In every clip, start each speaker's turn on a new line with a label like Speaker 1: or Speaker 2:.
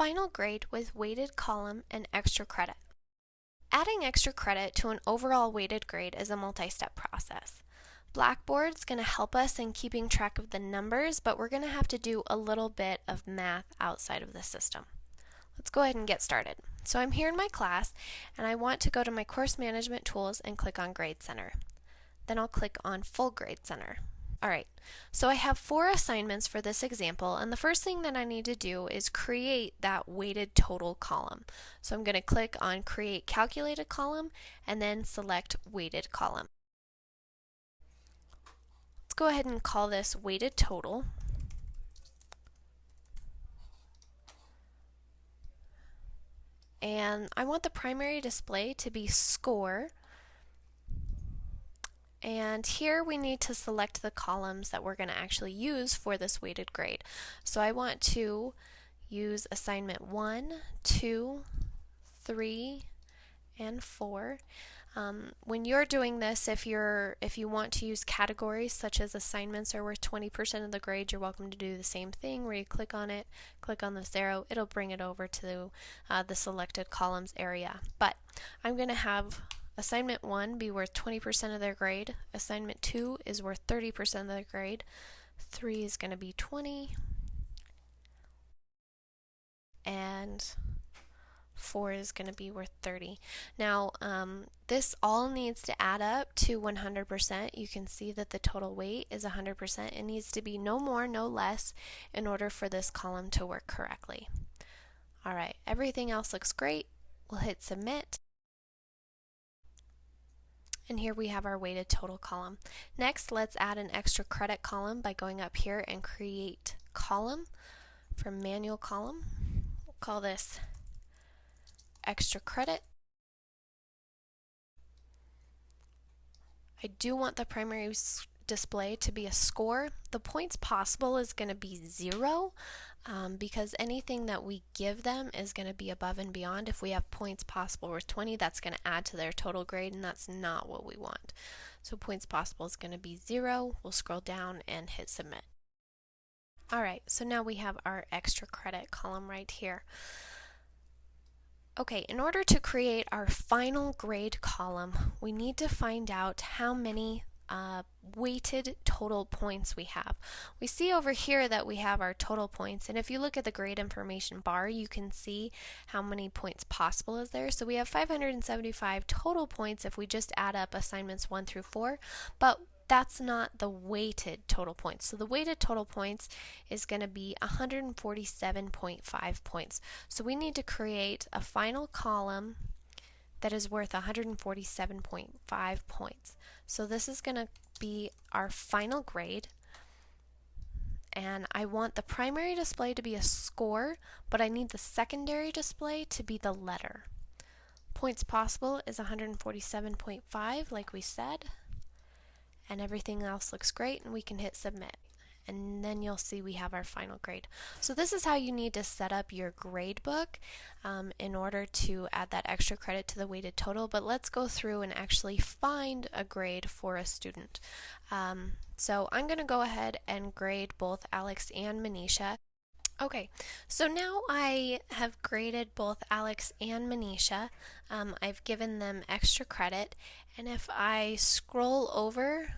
Speaker 1: final grade with weighted column and extra credit. Adding extra credit to an overall weighted grade is a multi-step process. Blackboard's going to help us in keeping track of the numbers, but we're going to have to do a little bit of math outside of the system. Let's go ahead and get started. So I'm here in my class, and I want to go to my course management tools and click on Grade Center. Then I'll click on Full Grade Center. Alright, so I have 4 assignments for this example, and the first thing that I need to do is create that weighted total column. So I'm going to click on Create Calculated Column and then select Weighted Column. Let's go ahead and call this Weighted Total. And I want the primary display to be Score. And here we need to select the columns that we're going to actually use for this weighted grade. So I want to use assignment 1, 2, 3, and 4. When you're doing this, if you want to use categories such as assignments are worth 20% of the grade, you're welcome to do the same thing where you click on it, click on this arrow, it'll bring it over to the selected columns area. But I'm going to have Assignment 1 be worth 20% of their grade. Assignment 2 is worth 30% of their grade. 3 is going to be 20. And 4 is going to be worth 30. Now, this all needs to add up to 100%. You can see that the total weight is 100%. It needs to be no more, no less in order for this column to work correctly. Alright, everything else looks great. We'll hit Submit. And here we have our weighted total column. Next, let's add an extra credit column by going up here and create column from manual column. We'll call this extra credit. I do want the primary display to be a score. The points possible is going to be 0 because anything that we give them is going to be above and beyond. If we have points possible worth 20, that's going to add to their total grade, and that's not what we want. So points possible is going to be 0. We'll scroll down and hit Submit. Alright, so now we have our extra credit column right here. Okay, in order to create our final grade column, we need to find out how many weighted total points we have. We see over here that we have our total points, and if you look at the grade information bar, you can see how many points possible is there. So we have 575 total points if we just add up assignments 1 through 4, but that's not the weighted total points. So the weighted total points is going to be 147.5 points. So we need to create a final column that is worth 147.5 points. So this is going to be our final grade, and I want the primary display to be a score, but I need the secondary display to be the letter. Points possible is 147.5 like we said, and everything else looks great, and we can hit Submit. And then you'll see we have our final grade. So this is how you need to set up your grade book in order to add that extra credit to the weighted total, but let's go through and actually find a grade for a student. So I'm going to go ahead and grade both Alex and Manisha. Okay, so now I have graded both Alex and Manisha. I've given them extra credit, and if I scroll over,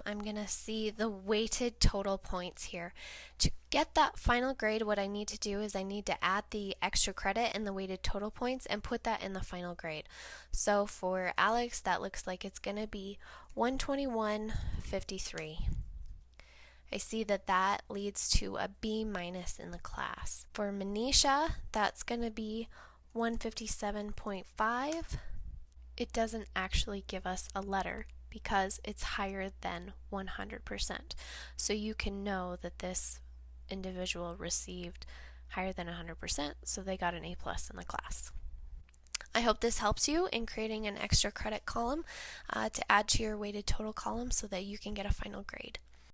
Speaker 1: I'm going to see the weighted total points here. To get that final grade, what I need to do is I need to add the extra credit and the weighted total points and put that in the final grade. So for Alex, that looks like it's going to be 121.53. I see that that leads to a B- in the class. For Manisha, that's going to be 157.5. It doesn't actually give us a letter because it's higher than 100%. So you can know that this individual received higher than 100%, so they got an A+ in the class. I hope this helps you in creating an extra credit column to add to your weighted total column so that you can get a final grade.